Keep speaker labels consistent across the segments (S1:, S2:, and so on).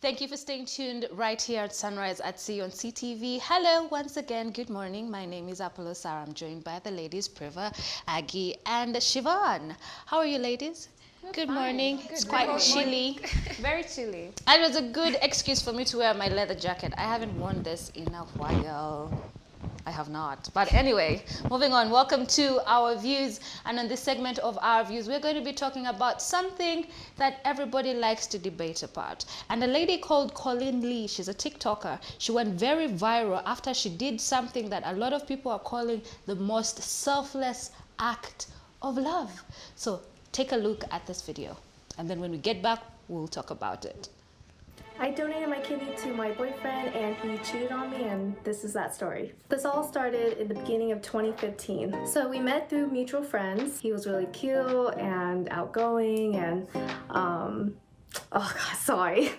S1: Thank you for staying tuned right here at Sunrise at Sea on CTV. Hello, once again, good morning. My name is Apollo Sarah. I'm joined by the ladies, Priva, Aggie, and Siobhan. How are you, ladies? Good morning. It's quite chilly.
S2: Very chilly.
S1: And it was a good excuse for me to wear my leather jacket. I haven't worn this in a while. I have not. But anyway, moving on. Welcome to Our Views. And on this segment of Our Views, we're going to be talking about something that everybody likes to debate about. And a lady called Colleen Lee, she's a TikToker. She went very viral after she did something that a lot of people are calling the most selfless act of love. So take a look at this video. And then when we get back, we'll talk about it.
S3: I donated my kidney to my boyfriend and he cheated on me, and this is that story. This all started in the beginning of 2015. So we met through mutual friends. He was really cute and outgoing and oh god, sorry.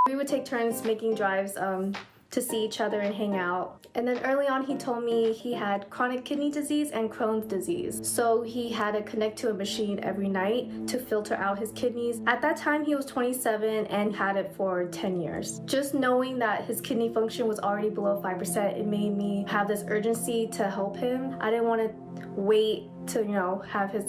S3: We would take turns making drives to see each other and hang out. And then early on he told me he had chronic kidney disease and Crohn's disease. So he had to connect to a machine every night to filter out his kidneys. At that time he was 27 and had it for 10 years. Just knowing that his kidney function was already below 5%, it made me have this urgency to help him. I didn't want to wait to, have his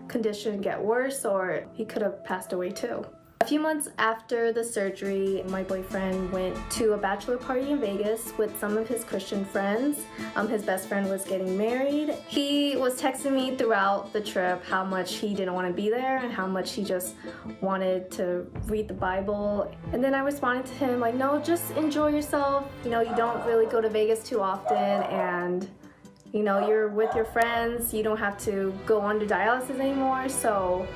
S3: condition get worse, or he could have passed away too. A few months after the surgery, my boyfriend went to a bachelor party in Vegas with some of his Christian friends. His best friend was getting married. He was texting me throughout the trip how much he didn't want to be there and how much he just wanted to read the Bible. And then I responded to him like, no, just enjoy yourself. You don't really go to Vegas too often, and you're with your friends. You don't have to go under dialysis anymore, so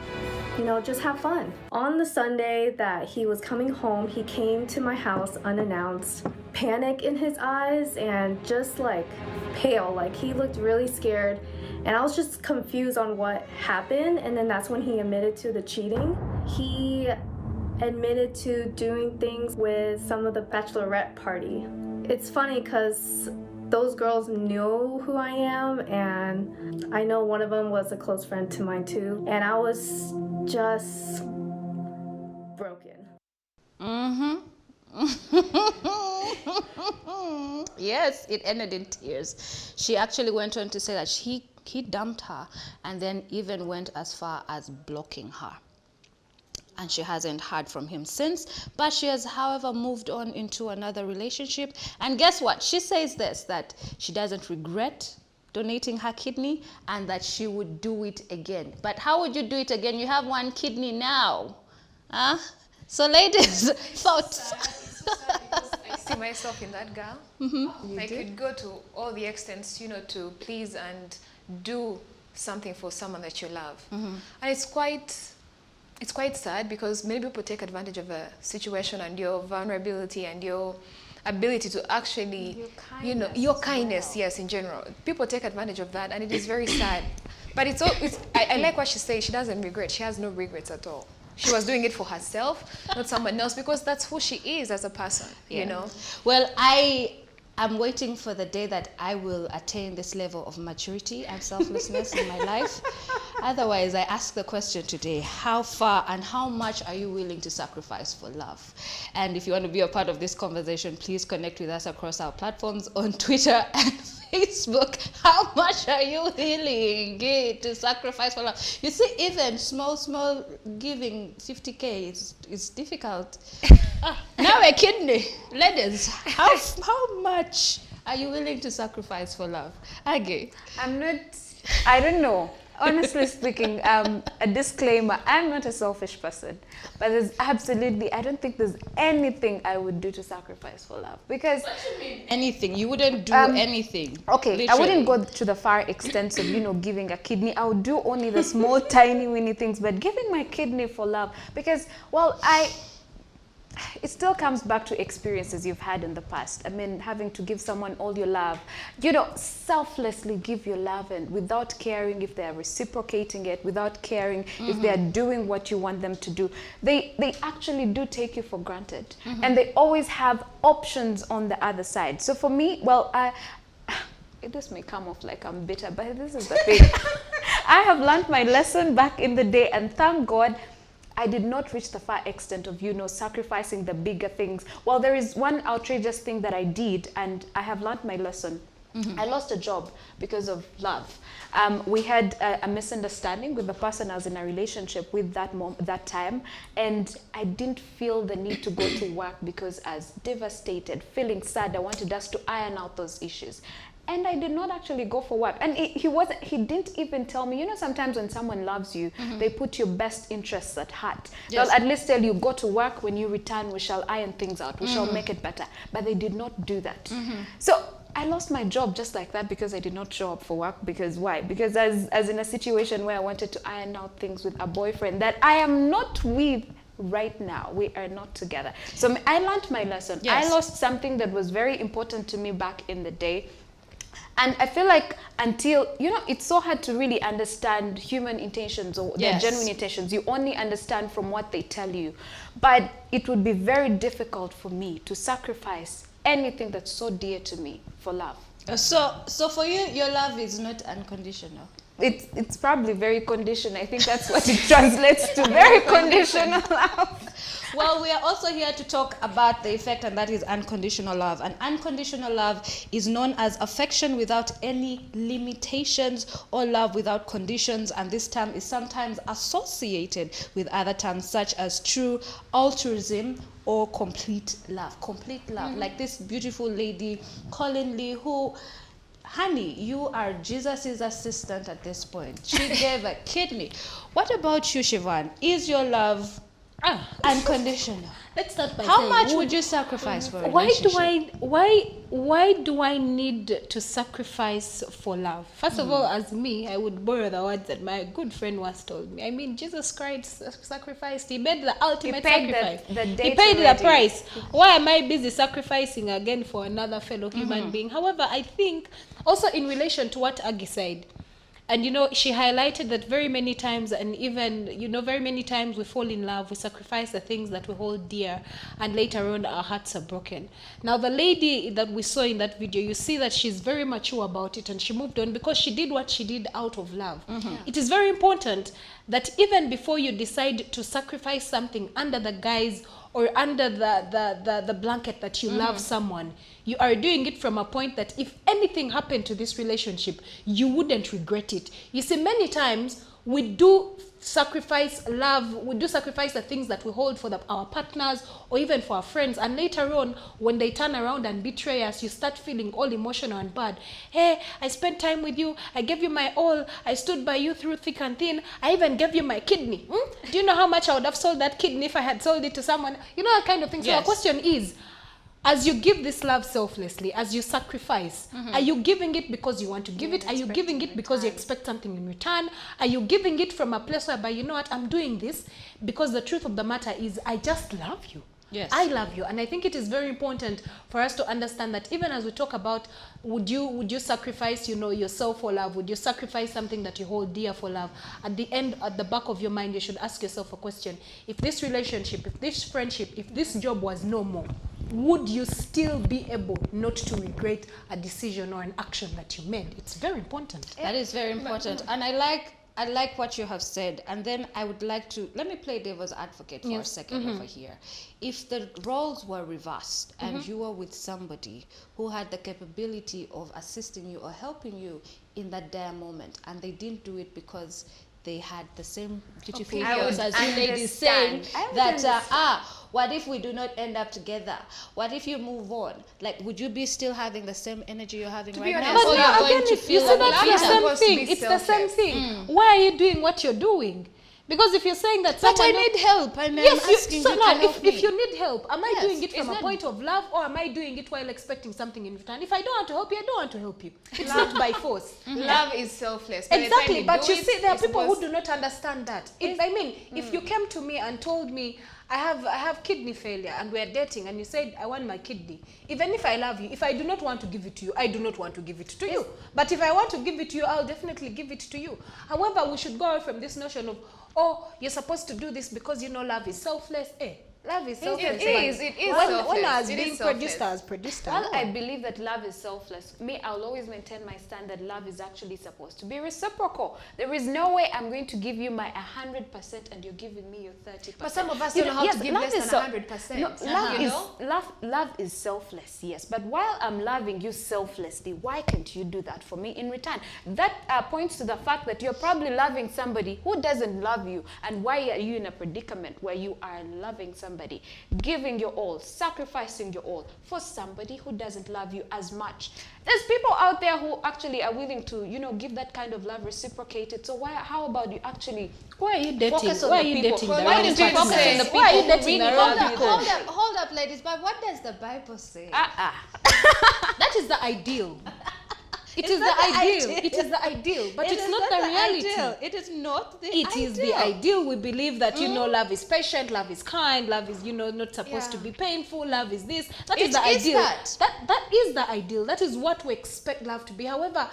S3: just have fun. On the Sunday that he was coming home, he came to my house unannounced, panic in his eyes and just like pale, like he looked really scared. And I was just confused on what happened, and then that's when he admitted to the cheating. He admitted to doing things with some of the bachelorette party. It's funny because those girls knew who I am, and I know one of them was a close friend to mine too, and I was just broken.
S1: Yes, it ended in tears. She actually went on to say that he dumped her and then even went as far as blocking her. And she hasn't heard from him since, but she has, however, moved on into another relationship. And guess what? She says this, that she doesn't regret donating her kidney and that she would do it again. But how would you do it again? You have one kidney now. Huh? So ladies, thoughts?
S2: It's so sad because I see myself in that girl. I could go to all the extents, to please and do something for someone that you love. And it's quite sad because many people take advantage of a situation and your vulnerability and your ability to actually, your kindness, yes, in general. People take advantage of that, and it is very sad. But I like what she says. She doesn't regret. She has no regrets at all. She was doing it for herself, not someone else, because that's who she is as a person,
S1: Well, I'm waiting for the day that I will attain this level of maturity and selflessness in my life. Otherwise, I ask the question today, how far and how much are you willing to sacrifice for love? And if you want to be a part of this conversation, please connect with us across our platforms on Twitter and Facebook. How much are you willing to sacrifice for love? You see, even small giving 50K is difficult. Now a kidney, ladies, how much are you willing to sacrifice for love? Aggie?
S4: I don't know. Honestly speaking, a disclaimer, I'm not a selfish person, but I don't think there's anything I would do to sacrifice for love. Because
S1: what do you mean? Anything? You wouldn't do anything.
S4: Okay, literally. I wouldn't go to the far extent of, giving a kidney. I would do only the small, tiny, winny things, but giving my kidney for love, because, it still comes back to experiences you've had in the past. I mean, having to give someone all your love, selflessly give your love, and without caring if they are reciprocating it, without caring if they are doing what you want them to do. They actually do take you for granted. And they always have options on the other side. So for me, this may come off like I'm bitter, but this is the thing. I have learned my lesson back in the day, and thank God I did not reach the far extent of, you know, sacrificing the bigger things. Well, there is one outrageous thing that I did, and I have learned my lesson. I lost a job because of love. We had a misunderstanding with the person I was in a relationship with that time, and I didn't feel the need to go to work because I was devastated, feeling sad. I wanted us to iron out those issues. And I did not actually go for work. And he didn't even tell me, you know, sometimes when someone loves you, they put your best interests at heart.
S1: Yes.
S4: They'll at least tell you, go to work, when you return, we shall iron things out, we shall make it better. But they did not do that. So I lost my job just like that because I did not show up for work. Because why? Because as in a situation where I wanted to iron out things with a boyfriend that I am not with right now. We are not together. So I learned my lesson.
S1: Yes.
S4: I lost something that was very important to me back in the day. And I feel like until, you know, it's so hard to really understand human intentions or their genuine intentions. You only understand from what they tell you. But it would be very difficult for me to sacrifice anything that's so dear to me for love.
S1: So for you, your love is not unconditional.
S4: It's probably very conditional. I think that's what it translates to, very conditional love.
S1: Well, we are also here to talk about the effect, and that is unconditional love. And unconditional love is known as affection without any limitations or love without conditions. And this term is sometimes associated with other terms such as true altruism or complete love. Complete love, like this beautiful lady, Colin Lee, who... Honey, you are Jesus' assistant at this point. She gave a kidney. What about you, Siobhan? Is your love unconditional?
S5: Let's start by
S1: How
S5: saying,
S1: much would you sacrifice for a
S5: why
S1: relationship?
S5: do I need to sacrifice for love? First of all, as me, I would borrow the words that my good friend once told me. I mean, Jesus Christ sacrificed. He made the ultimate sacrifice. He paid the price. Why am I busy sacrificing again for another fellow human being? However, I think also in relation to what Aggie said, and you know, she highlighted that very many times, and even, you know, very many times we fall in love, we sacrifice the things that we hold dear, and later on our hearts are broken. Now the lady that we saw in that video, you see that she's very mature about it, and she moved on because she did what she did out of love. It is very important that even before you decide to sacrifice something under the guise or under the blanket that you love someone, you are doing it from a point that if anything happened to this relationship, you wouldn't regret it. You see, many times we do sacrifice love, we do sacrifice the things that we hold for our partners or even for our friends, and later on when they turn around and betray us, you start feeling all emotional and bad. Hey, I spent time with you, I gave you my all, I stood by you through thick and thin, I even gave you my kidney. Do you know how much I would have sold that kidney if I had sold it to someone? You know, that kind of thing. So the question is, as you give this love selflessly, as you sacrifice, are you giving it because you want to give it? Are you giving it because you expect something in return? Are you giving it from a place whereby, you know what, I'm doing this because the truth of the matter is I just love you. Yes. I love you. And I think it is very important for us to understand that even as we talk about would you sacrifice, you know, yourself for love? Would you sacrifice something that you hold dear for love? At the end, at the back of your mind, you should ask yourself a question. If this relationship, if this friendship, if this job was no more, would you still be able not to regret a decision or an action that you made? It's very important.
S1: That is very important. And I like what you have said. And then I would like to, let me play devil's advocate for a second over here. If the roles were reversed and you were with somebody who had the capability of assisting you or helping you in that dire moment, and they didn't do it because they had the same beautiful girls as you ladies saying that, what if we do not end up together? What if you move on? Like, would you be still having the same energy you're having right now?
S5: But
S1: Or you're going to feel
S5: you see,
S1: like
S5: that's the
S2: bitter?
S5: same thing. It's the same thing. Why are you doing what you're doing? Because if you're saying that
S1: but
S5: someone...
S1: I need help. I'm
S5: Yes,
S1: asking
S5: so
S1: you
S5: now,
S1: to help me.
S5: if you need help, am I doing it from a
S1: not-
S5: point of love, or am I doing it while expecting something in return? If I don't want to help you, I don't want to help you. It's not by force.
S2: Love is selfless. By the time
S5: Exactly, but
S2: do
S5: you
S2: it,
S5: see, there are
S2: it's
S5: people who
S2: supposed-
S5: do not understand that. I mean, if you came to me and told me, I have kidney failure and we're dating, and you said, I want my kidney. Even if I love you, if I do not want to give it to you, I do not want to give it to you. But if I want to give it to you, I'll definitely give it to you. However, we should go away from this notion of, oh, you're supposed to do this because you know love is selfless. Love is selfless.
S2: It is
S5: When
S2: selfless.
S5: I was
S2: It
S5: being
S2: is selfless.
S5: produced, I was produced.
S4: Well, I believe that love is selfless. Me, I'll always maintain my stand that love is actually supposed to be reciprocal. There is no way I'm going to give you my 100% and you're giving me your 30%.
S2: But some of us don't know how to give less than 100%.
S4: No, love is selfless, yes. But while I'm loving you selflessly, why can't you do that for me in return? That points to the fact that you're probably loving somebody who doesn't love you. And why are you in a predicament where you are loving somebody, giving your all, sacrificing your all for somebody who doesn't love you as much? There's people out there who actually are willing to, give that kind of love reciprocated. So how about you actually
S5: why are you dating?
S1: Focus on
S5: Why are
S1: the
S5: you
S1: people.
S5: dating the
S1: Why
S5: wrong
S1: don't you
S5: person?
S1: focus on the people
S5: Why are you
S1: who
S5: dating
S1: really
S5: the
S1: love
S5: wrong
S1: you?
S5: people?
S1: Hold up, ladies. But what does the Bible say?
S5: That is the ideal. It is the ideal. It is the ideal, but it's not the reality.
S1: It is not the
S5: It
S1: ideal.
S5: is the ideal. We believe that love is patient, love is kind, love is not supposed to be painful. Love is this. That is the ideal. That is the ideal. That is what we expect love to be. However,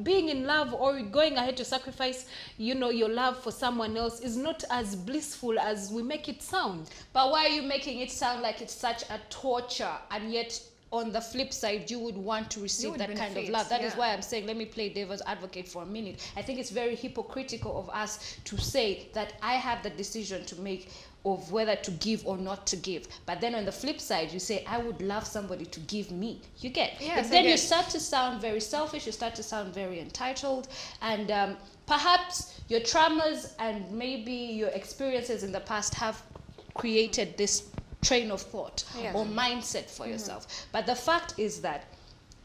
S5: being in love or going ahead to sacrifice, your love for someone else is not as blissful as we make it sound.
S1: But why are you making it sound like it's such a torture, and yet on the flip side, you would want to receive that kind of love? That is why I'm saying, let me play devil's advocate for a minute. I think it's very hypocritical of us to say that I have the decision to make of whether to give or not to give. But then on the flip side, you say, I would love somebody to give me. You get?
S2: Yes,
S1: then you start to sound very selfish, you start to sound very entitled, and perhaps your traumas and maybe your experiences in the past have created this train of thought or mindset for yourself. But the fact is that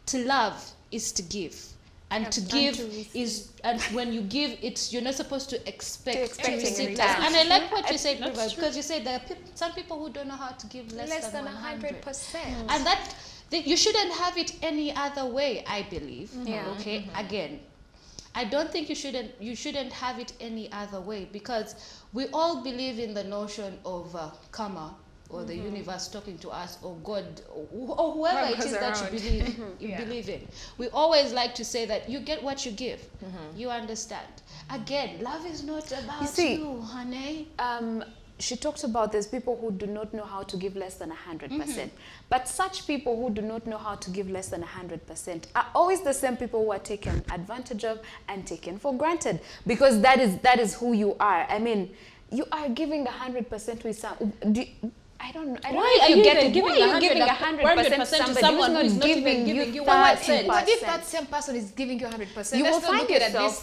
S1: to love is to give. And to give is, and when you give, you're not supposed to expect to receive that. And I like what you said, because you said there are some people who don't know how to give less than 100%. And that you shouldn't have it any other way, I believe. Okay, again, I don't think you shouldn't have it any other way, because we all believe in the notion of karma, or the universe talking to us, or God, or whoever it is that you believe in. We always like to say that you get what you give. You understand? Again, love is not about you, honey.
S4: She talked about there's people who do not know how to give less than 100%. But such people who do not know how to give less than 100% are always the same people who are taken advantage of and taken for granted, because that is who you are. I mean, you are giving 100% to some. I don't know.
S5: Why are you giving
S4: 100% to someone who's not giving you 30%?
S2: What if that same person is giving you 100%?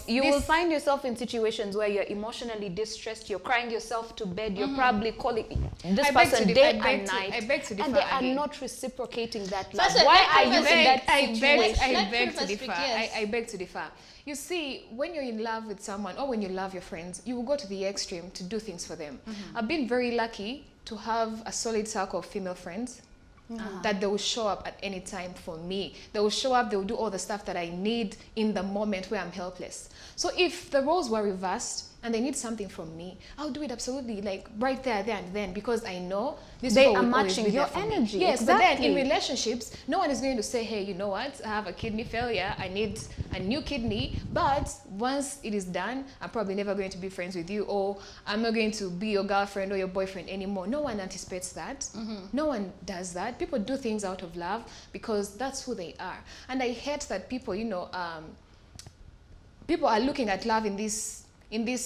S4: You will find yourself in situations where you're emotionally distressed, you're crying yourself to bed, you're probably calling this person day and night, and they are not reciprocating that love. Why are you in that situation?
S2: I beg to differ. You see, when you're in love with someone, or when you love your friends, you will go to the extreme to do things for them. I've been very lucky to have a solid circle of female friends that they will show up at any time for me. They will show up, they will do all the stuff that I need in the moment where I'm helpless. So if the roles were reversed and they need something from me, I'll do it absolutely, like right there and then, because I know
S4: they are matching your energy.
S2: Yes, exactly. But then in relationships, no one is going to say, hey, you know what, I have a kidney failure, I need a new kidney, but once it is done, I'm probably never going to be friends with you, or I'm not going to be your girlfriend or your boyfriend anymore. No one anticipates that. No one does that. People do things out of love because that's who they are. And I hate that people, people are looking at love in this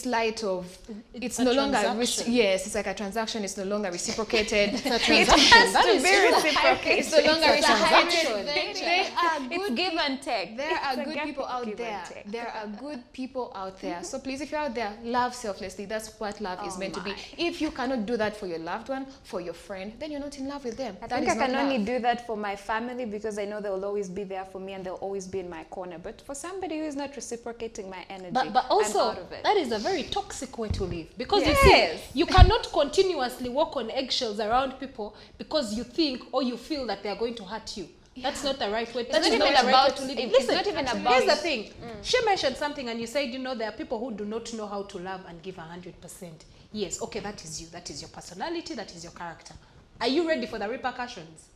S2: light of it's no longer it's like a transaction. It's no longer reciprocated. It's a transaction. That is reciprocated. It's no longer a transaction.
S4: It's give and take.
S2: There are good people out there. There are good people out there. So please, if you're out there, love selflessly. That's what love is meant to be. If you cannot do that for your loved one, for your friend, then you're not in love with them.
S4: I think I can only do that for my family, because I know they will always be there for me and they'll always be in my corner. But for somebody who is not reciprocating my energy,
S5: but also,
S4: I'm out of it.
S5: That is a very toxic way to live, because you see, you cannot continuously walk on eggshells around people because you think or you feel that they are going to hurt you. That's not the right way. That's not the right way to live.
S4: It's not even about.
S5: Here's the thing. She mentioned something, and you said, there are people who do not know how to love and give 100%. Yes, okay, that is you. That is your personality. That is your character. Are you ready for the repercussions?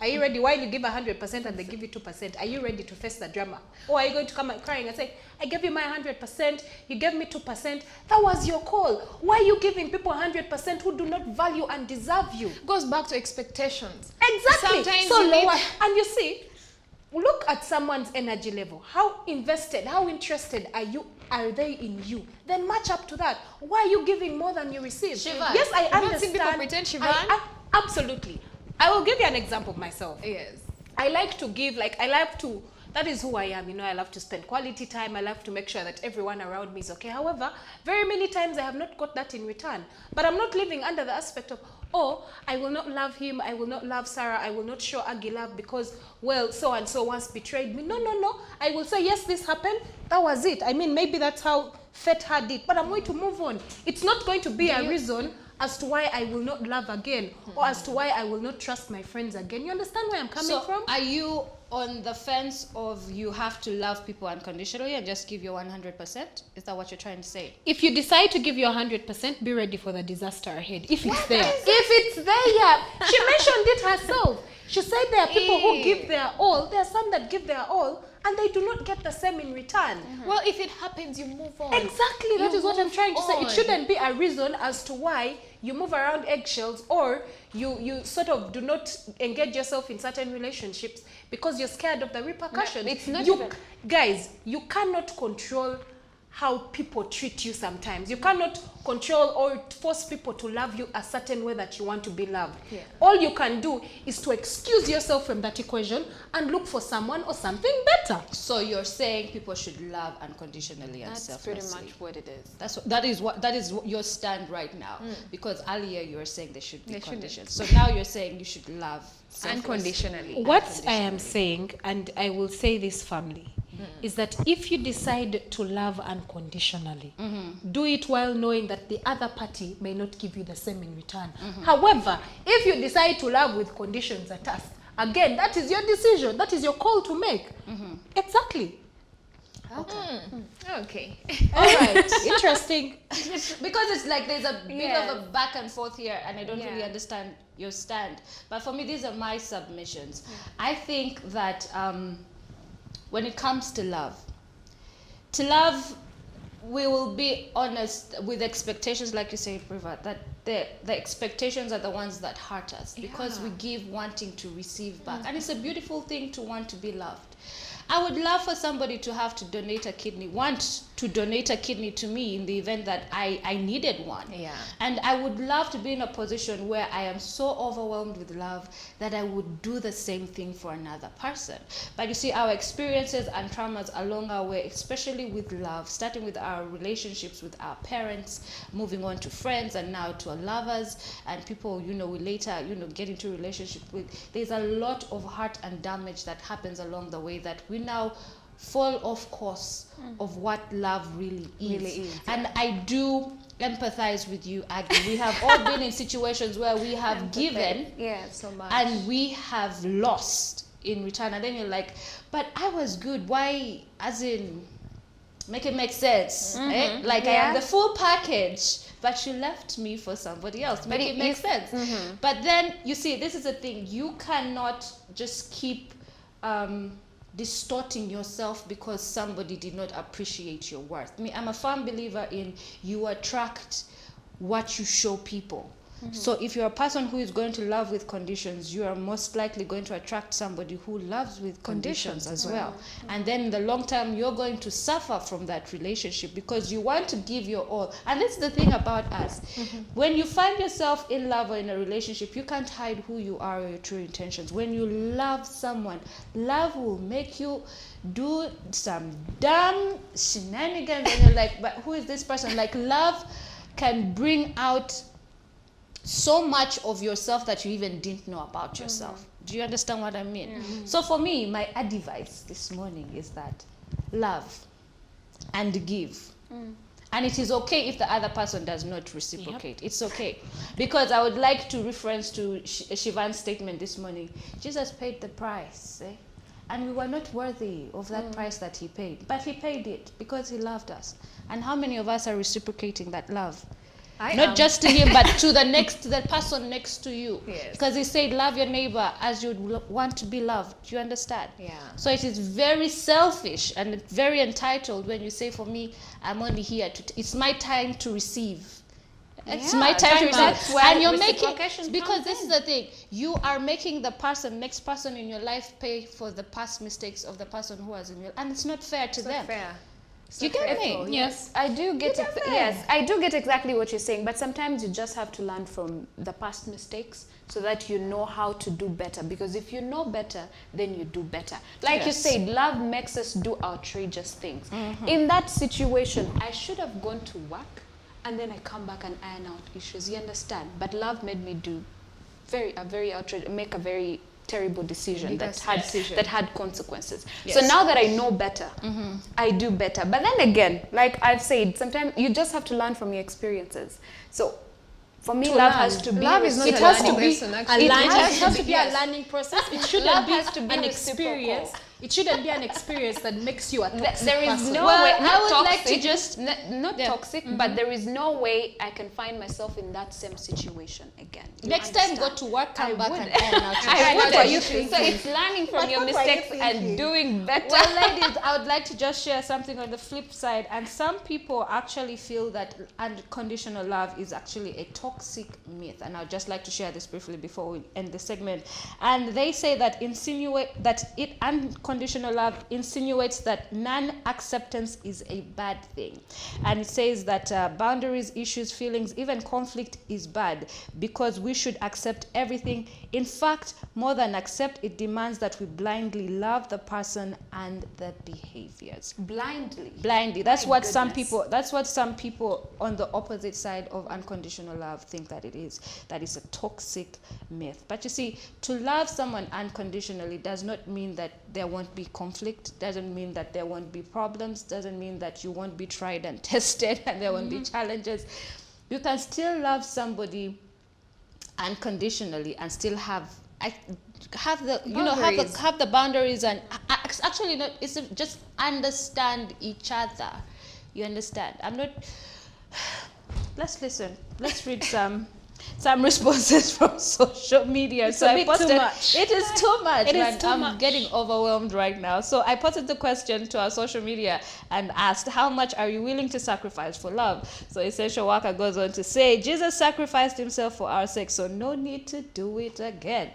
S5: Are you ready? While you give 100% and they give you 2%, are you ready to face the drama? Or are you going to come out crying and say, I gave you my 100%, you gave me 2%, that was your call. Why are you giving people 100% who do not value and deserve you?
S2: Goes back to expectations.
S5: Exactly.
S2: Sometimes
S5: so
S2: you need-
S5: lower. And you see, look at someone's energy level. How invested, how interested are they in you? Then match up to that. Why are you giving more than you receive?
S2: Shivan,
S5: Yes, I
S2: you don't
S5: understand.
S2: see people pretend, Shivan?
S5: Absolutely. I will give you an example of myself.
S2: Yes.
S5: I like to give, that is who I am, you know, I love to spend quality time, I love to make sure that everyone around me is okay. However, very many times I have not got that in return. But I'm not living under the aspect of, oh, I will not love him, I will not love Sarah, I will not show Aggie love because, well, so-and-so once betrayed me. No. I will say, yes, this happened, that was it. I mean, maybe that's how fate had it, but I'm going to move on. It's not going to be a reason as to why I will not love again, or as to why I will not trust my friends again. You understand where I'm coming from?
S1: Are you on the fence of you have to love people unconditionally and just give your 100%? Is that what you're trying to say?
S5: If you decide to give your 100%, be ready for the disaster ahead. If it's there. If it's there, yeah. She mentioned it herself. She said there are people who give their all. There are some that give their all, and they do not get the same in return.
S2: Well, if it happens, you move on.
S5: Exactly, that is what I'm trying to say. It shouldn't be a reason as to why you move around eggshells or you sort of do not engage yourself in certain relationships because you're scared of the repercussions.
S4: No, it's not
S5: guys, you cannot control how people treat you sometimes. You cannot control or force people to love you a certain way that you want to be loved.
S2: Yeah.
S5: All you can do is to excuse yourself from that equation and look for someone or something better.
S1: So you're saying people should love unconditionally and
S4: That's
S1: selflessly.
S4: pretty much what it is.
S1: That is what your stand right now. Because earlier you were saying there should be
S2: There shouldn't.
S1: conditions. So now you're saying you should love
S2: Unconditionally.
S5: What I am saying, and I will say this firmly, is that if you decide to love unconditionally, do it while knowing that the other party may not give you the same in return. However, if you decide to love with conditions attached, again, that is your decision. That is your call to make. Exactly.
S2: Okay.
S5: All right. Interesting.
S1: Because it's like there's a bit of a back and forth here and I don't really understand your stand. But for me, these are my submissions. I think that when it comes to love, we will be honest with expectations, like you said, Priva, that the expectations are the ones that hurt us because we give wanting to receive back. And it's a beautiful thing to want to be loved. I would love for somebody to have to donate a kidney, want to donate a kidney to me in the event that I needed one.
S2: Yeah.
S1: And I would love to be in a position where I am so overwhelmed with love that I would do the same thing for another person. But you see, our experiences and traumas along our way, especially with love, starting with our relationships with our parents, moving on to friends, and now to our lovers, and people, we later, get into a relationship with, there's a lot of hurt and damage that happens along the way that we now fall off course of what love really is. And I do empathize with you, Aggie. We have all been in situations where we have given
S2: so much.
S1: and we have lost in return. And then you're like, but I was good. Why? As in, make it make sense. Eh? Like I am the full package, but you left me for somebody else. Make it make sense. But then, you see, this is the thing. You cannot just keep distorting yourself because somebody did not appreciate your worth. I'm a firm believer in you attract what you show people. So if you're a person who is going to love with conditions, you are most likely going to attract somebody who loves with conditions as well. And then in the long term, you're going to suffer from that relationship because you want to give your all. And that's the thing about us. When you find yourself in love or in a relationship, you can't hide who you are or your true intentions. When you love someone, love will make you do some dumb shenanigans and you're like, but who is this person? Like, love can bring out so much of yourself that you even didn't know about yourself. Do you understand what I mean? So for me, my advice this morning is that love and give. And it is okay if the other person does not reciprocate. It's okay. Because I would like to reference to Shivan's statement this morning. Jesus paid the price, and we were not worthy of that price that he paid. But he paid it because he loved us. And how many of us are reciprocating that love? Not just to him, but to the person next to you.
S2: Yes.
S1: Because he said, love your neighbor as you want to be loved. Do you understand?
S2: Yeah.
S1: So it is very selfish and very entitled when you say, for me, I'm only here it's my time to receive. It's my time to receive.
S4: That's where
S1: And you're making,
S4: reciprocation
S1: because
S4: comes
S1: this is the thing, you are making the next person in your life pay for the past mistakes of the person who was in your, and it's not fair to
S2: It's
S1: them.
S2: not fair.
S1: You get me?
S4: Yes, I do get it. Yes, I do get exactly what you're saying. But sometimes you just have to learn from the past mistakes so that you know how to do better. Because if you know better, then you do better. Like you said, love makes us do outrageous things. In that situation, I should have gone to work and then I come back and iron out issues. You understand? But love made me do make a very terrible decision that had consequences.
S1: Yes.
S4: So now that I know better, I do better. But then again, like I've said, sometimes you just have to learn from your experiences. So for me, love has to be
S2: Love is not
S4: it
S2: a
S4: has
S2: learning
S4: to be
S2: lesson, actually.
S5: It
S2: It
S5: has to be a learning process. It shouldn't
S4: Love
S5: be
S4: has to be
S5: an
S4: reciprocal.
S5: experience. It shouldn't be an experience that makes you a toxic
S4: There is
S5: person.
S4: no
S1: Well,
S4: way.
S1: I
S4: Not
S1: would
S4: toxic,
S1: like to just-
S4: not toxic, but there is no way I can find myself in that same situation again. You
S1: Next time,
S4: understand?
S1: go to work, come
S4: I
S1: back
S4: would.
S1: and iron out your
S4: I
S1: what
S4: would.
S1: are you
S4: So
S1: thinking?
S4: it's learning from your mistakes and doing better.
S1: Well, ladies, I would like to just share something on the flip side. And some people actually feel that unconditional love is actually a toxic myth. And I'd just like to share this briefly before we end the segment. And they say that unconditional love insinuates that non-acceptance is a bad thing. And it says that boundaries, issues, feelings, even conflict is bad because we should accept everything. In fact, more than accept, it demands that we blindly love the person and the behaviors. Blindly. That's what some people on the opposite side of unconditional love think that it is. That is a toxic myth. But you see, to love someone unconditionally does not mean that there won't be conflict, doesn't mean that there won't be problems, doesn't mean that you won't be tried and tested and there won't be challenges. You can still love somebody unconditionally and still have the boundaries and actually not, it's just understand each other. You understand? Let's listen. Let's read some responses from social media.
S5: It's a bit too much.
S1: It is too much.
S5: It is too
S1: I'm
S5: much.
S1: getting overwhelmed right now. So I posted the question to our social media and asked, how much are you willing to sacrifice for love? So Essential Worker goes on to say, Jesus sacrificed himself for our sake, so no need to do it again.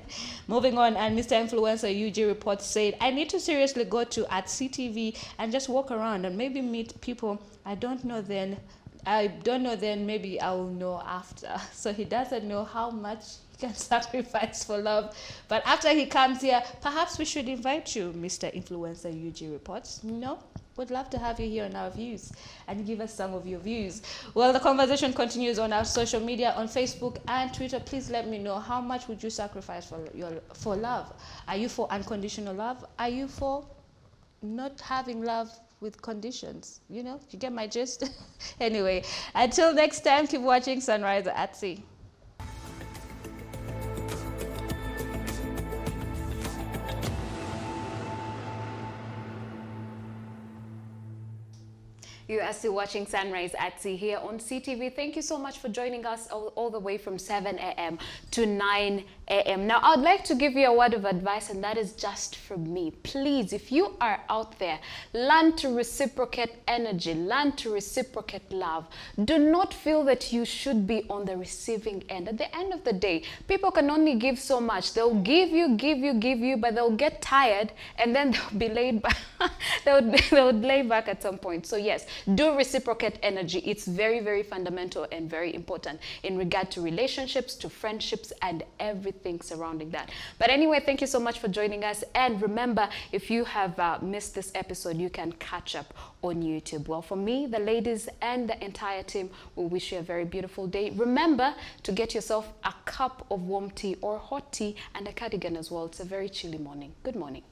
S1: Moving on, and Mr. Influencer UG Report said, I need to seriously go to at CTV and just walk around and maybe meet people I don't know then, maybe I will know after. So he doesn't know how much he can sacrifice for love. But after he comes here, perhaps we should invite you, Mr. Influencer UG Reports. No? Would love to have you here on our views and give us some of your views. Well, the conversation continues on our social media, on Facebook and Twitter. Please let me know, how much would you sacrifice for love? Are you for unconditional love? Are you for not having love with conditions? You get my gist. Anyway, until next time, keep watching Sunrise at Sea.
S4: You are still watching Sunrise at Sea here on CTV. Thank you so much for joining us all the way from 7 a.m. to 9 a.m. Now, I'd like to give you a word of advice, and that is just from me. Please, if you are out there, learn to reciprocate energy, learn to reciprocate love. Do not feel that you should be on the receiving end. At the end of the day, people can only give so much. They'll give you, but they'll get tired, and then they'll be laid back. they'll lay back at some point. So yes, do reciprocate energy. It's very, very fundamental and very important in regard to relationships, to friendships, and everything surrounding that. But anyway, thank you so much for joining us. And remember, if you have missed this episode, you can catch up on YouTube. Well, for me, the ladies, and the entire team, we wish you a very beautiful day. Remember to get yourself a cup of warm tea or hot tea and a cardigan as well. It's a very chilly morning. Good morning.